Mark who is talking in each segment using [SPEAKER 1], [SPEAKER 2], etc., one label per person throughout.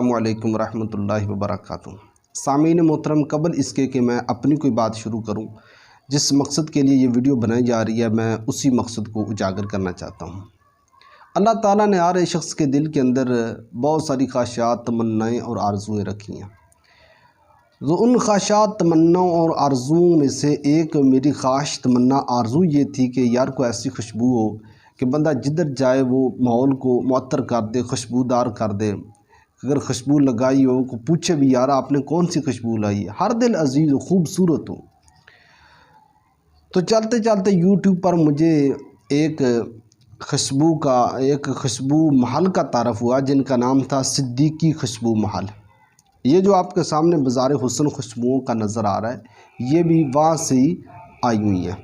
[SPEAKER 1] السلام علیکم ورحمۃ اللہ وبرکاتہ۔ سامعین محترم، قبل اس کے کہ میں اپنی کوئی بات شروع کروں، جس مقصد کے لیے یہ ویڈیو بنائی جا رہی ہے، میں اسی مقصد کو اجاگر کرنا چاہتا ہوں۔ اللہ تعالیٰ نے ہر شخص کے دل کے اندر بہت ساری خواہشات، تمنائیں اور آرزوئیں رکھی ہیں۔ تو ان خواہشات، تمناؤں اور آرزوؤں میں سے ایک میری خواہش، تمنا، آرزو یہ تھی کہ یار کوئی ایسی خوشبو ہو کہ بندہ جدھر جائے وہ ماحول کو معطر کر دے، خوشبودار کر دے۔ اگر خوشبو لگائی ہو کو پوچھے بھی یار آپ نے کون سی خوشبو لائی ہے، ہر دل عزیز و خوبصورت ہو۔ تو چلتے چلتے یوٹیوب پر مجھے ایک خوشبو محل کا تعارف ہوا، جن کا نام تھا صدیقی خوشبو محل۔ یہ جو آپ کے سامنے بازار حسن خوشبوؤں کا نظر آ رہا ہے، یہ بھی وہاں سے ہی آئی ہوئی ہیں۔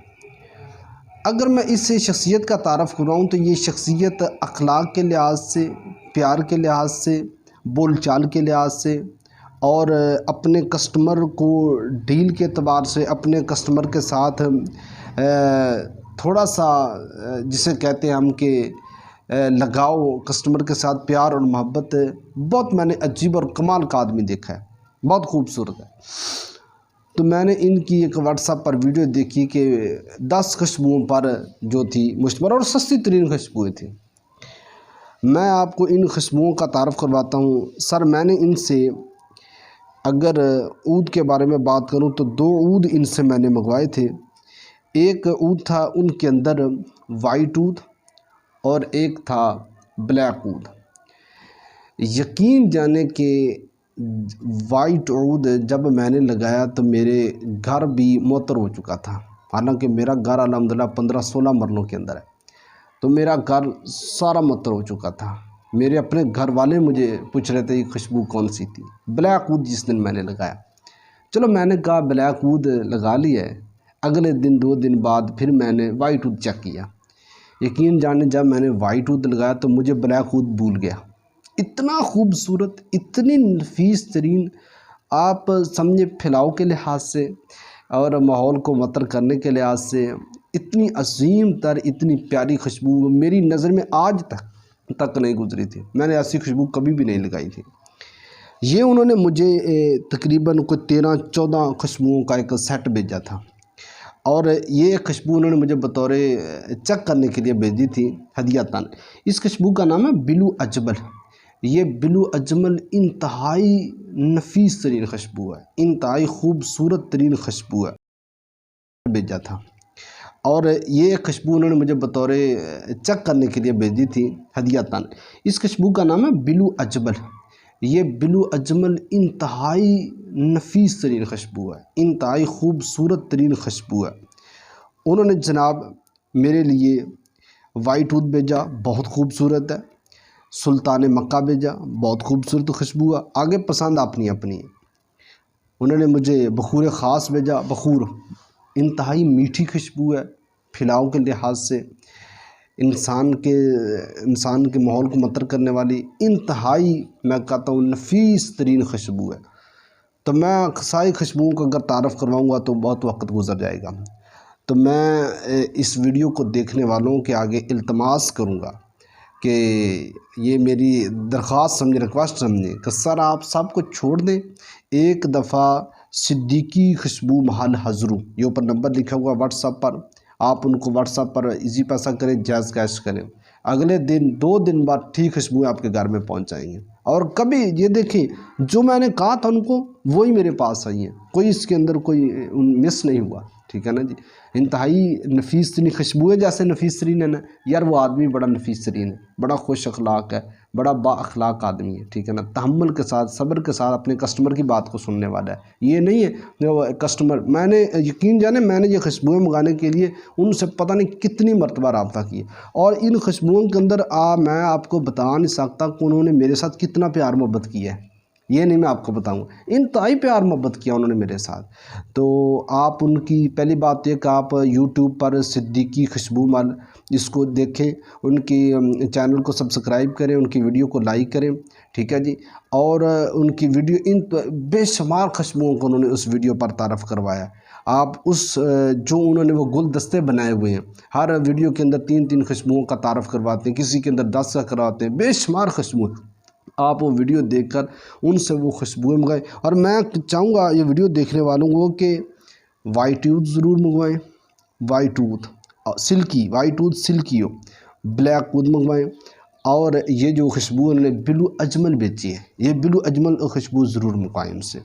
[SPEAKER 1] اگر میں اس شخصیت کا تعارف کراؤں تو یہ شخصیت اخلاق کے لحاظ سے، پیار کے لحاظ سے، بول چال کے لحاظ سے اور اپنے کسٹمر کو ڈیل کے اعتبار سے، اپنے کسٹمر کے ساتھ تھوڑا سا جسے کہتے ہیں ہم کہ لگاؤ، کسٹمر کے ساتھ پیار اور محبت، بہت میں نے عجیب اور کمال کا آدمی دیکھا ہے، بہت خوبصورت ہے۔ تو میں نے ان کی ایک واٹس ایپ پر ویڈیو دیکھی کہ 10 خوشبوؤں پر جو تھی مشتمل اور سستی ترین خوشبوئیں تھیں۔ میں آپ کو ان خوشبوؤں کا تعارف کرواتا ہوں۔ سر، میں نے ان سے اگر عود کے بارے میں بات کروں تو 2 عود ان سے میں نے منگوائے تھے۔ ایک عود تھا ان کے اندر وائٹ عود اور ایک تھا بلیک عود۔ یقین جانے کہ وائٹ عود جب میں نے لگایا تو میرے گھر بھی معطر ہو چکا تھا، حالانکہ میرا گھر الحمدللہ 15-16 مرلوں کے اندر ہے، تو میرا گھر سارا معطر ہو چکا تھا۔ میرے اپنے گھر والے مجھے پوچھ رہے تھے یہ خوشبو کون سی تھی۔ بلیک عود جس دن میں نے لگایا، چلو میں نے کہا بلیک عود لگا لی ہے۔ اگلے دن 2 دن بعد پھر میں نے وائٹ عود چیک کیا۔ یقین جانے جب میں نے وائٹ عود لگایا تو مجھے بلیک عود بھول گیا۔ اتنا خوبصورت، اتنی نفیس ترین، آپ سمجھے پھیلاؤ کے لحاظ سے اور ماحول کو معطر کرنے کے لحاظ سے اتنی عظیم تر، اتنی پیاری خوشبو میری نظر میں آج تک نہیں گزری تھی۔ میں نے ایسی خوشبو کبھی بھی نہیں لگائی تھی۔ یہ انہوں نے مجھے تقریباً کوئی 13-14 خوشبوؤں کا ایک سیٹ بھیجا تھا، اور یہ خوشبو انہوں نے مجھے بطور چیک کرنے کے لیے بھیجی تھی ہدیۃً۔ اس خوشبو کا نام ہے بلو اجمل۔ یہ بلو اجمل انتہائی نفیس ترین خوشبو ہے، انتہائی خوبصورت ترین خوشبو ہے، بھیجا تھا۔ اور یہ خوشبو انہوں نے مجھے بطور چیک کرنے کے لیے بھیجی تھی ہدیۃً۔ اس خوشبو کا نام ہے بلو اجمل۔ یہ بلو اجمل انتہائی نفیس ترین خوشبو ہے، انتہائی خوبصورت ترین خوشبو ہے۔ انہوں نے جناب میرے لیے وائٹ عود بھیجا، بہت خوبصورت ہے۔ سلطان مکہ بھیجا، بہت خوبصورت خوشبو ہے۔ آگے پسند اپنی اپنی ہے۔ انہوں نے مجھے بخور خاص بھیجا، بخور انتہائی میٹھی خوشبو ہے، پھیلاؤ کے لحاظ سے انسان کے ماحول کو معطر کرنے والی انتہائی، میں کہتا ہوں، نفیس ترین خوشبو ہے۔ تو میں ساری خوشبوؤں کا اگر تعارف کرواؤں گا تو بہت وقت گزر جائے گا۔ تو میں اس ویڈیو کو دیکھنے والوں کے آگے التماس کروں گا کہ یہ میری درخواست سمجھیں، ریکویسٹ سمجھیں کہ سر آپ سب کو چھوڑ دیں، ایک دفعہ صدیقی خوشبو محل حضرو، یہ اوپر نمبر لکھا ہوا واٹس ایپ پر، آپ ان کو واٹس ایپ پر ایزی پیسہ کریں، جائز کیش کریں۔ اگلے دن 2 دن بعد ٹھیک خوشبوئیں آپ کے گھر میں پہنچ جائیں گی۔ اور کبھی یہ دیکھیں جو میں نے کہا تھا ان کو وہی میرے پاس آئی ہیں، کوئی اس کے اندر کوئی مس نہیں ہوا، ٹھیک ہے نا جی۔ انتہائی نفیس ترین خوشبو ہے، جیسے نفیس ترین ہے نا یار، وہ آدمی بڑا نفیس ترین ہے، بڑا خوش اخلاق ہے، بڑا با اخلاق آدمی ہے، ٹھیک ہے نا۔ تحمل کے ساتھ، صبر کے ساتھ اپنے کسٹمر کی بات کو سننے والا ہے۔ یہ نہیں ہے کسٹمر، میں نے یقین جانے میں نے یہ خوشبوئیں منگانے کے لیے ان سے پتہ نہیں کتنی مرتبہ رابطہ کیا، اور ان خوشبوؤں کے اندر میں آپ کو بتا نہیں سکتا کہ انہوں نے میرے ساتھ کتنا پیار محبت کیا ہے، یہ نہیں میں آپ کو بتاؤں، انتہائی پیار محبت کیا انہوں نے میرے ساتھ۔ تو آپ ان کی پہلی بات یہ کہ آپ یوٹیوب پر صدیقی خوشبو محل اس کو دیکھیں، ان کی چینل کو سبسکرائب کریں، ان کی ویڈیو کو لائک کریں، ٹھیک ہے جی۔ اور ان کی ویڈیو بے شمار خوشبوؤں کو انہوں نے اس ویڈیو پر تعارف کروایا۔ آپ جو انہوں نے وہ گلدستے بنائے ہوئے ہیں، ہر ویڈیو کے اندر 3 خوشبوؤں کا تعارف کرواتے ہیں، کسی کے اندر 10 کا کرواتے ہیں، بے شمار خوشبوئیں آپ وہ ویڈیو دیکھ کر ان سے وہ خوشبوئیں منگائیں۔ اور میں چاہوں گا یہ ویڈیو دیکھنے والوں کو کہ وائٹ ٹوتھ ضرور منگوائیں، white tooth silky, white tooth silky ہو، بلیک ٹوتھ منگوائیں۔ اور یہ جو خوشبو انہوں نے بلو اجمل بیچی ہے، یہ بلو اجمل خوشبو ضرور منگوائیں ان سے،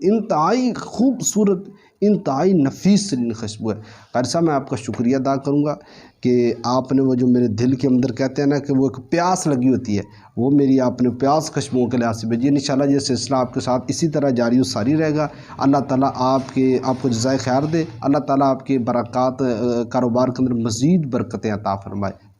[SPEAKER 1] انتہائی خوبصورت، انتہائی نفیس ترین خوشبو ہے۔ قاری صاحب میں آپ کا شکریہ ادا کروں گا کہ آپ نے وہ جو میرے دل کے اندر کہتے ہیں نا کہ وہ ایک پیاس لگی ہوتی ہے، وہ میری آپ نے پیاس خوشبوؤں کے لحاظ سے بھیجی۔ انشاءاللہ یہ سلسلہ آپ کے ساتھ اسی طرح جاری و ساری رہے گا۔ اللہ تعالیٰ آپ کو جزائے خیر دے، اللہ تعالیٰ آپ کے برکات کاروبار کے اندر مزید برکتیں عطا فرمائے۔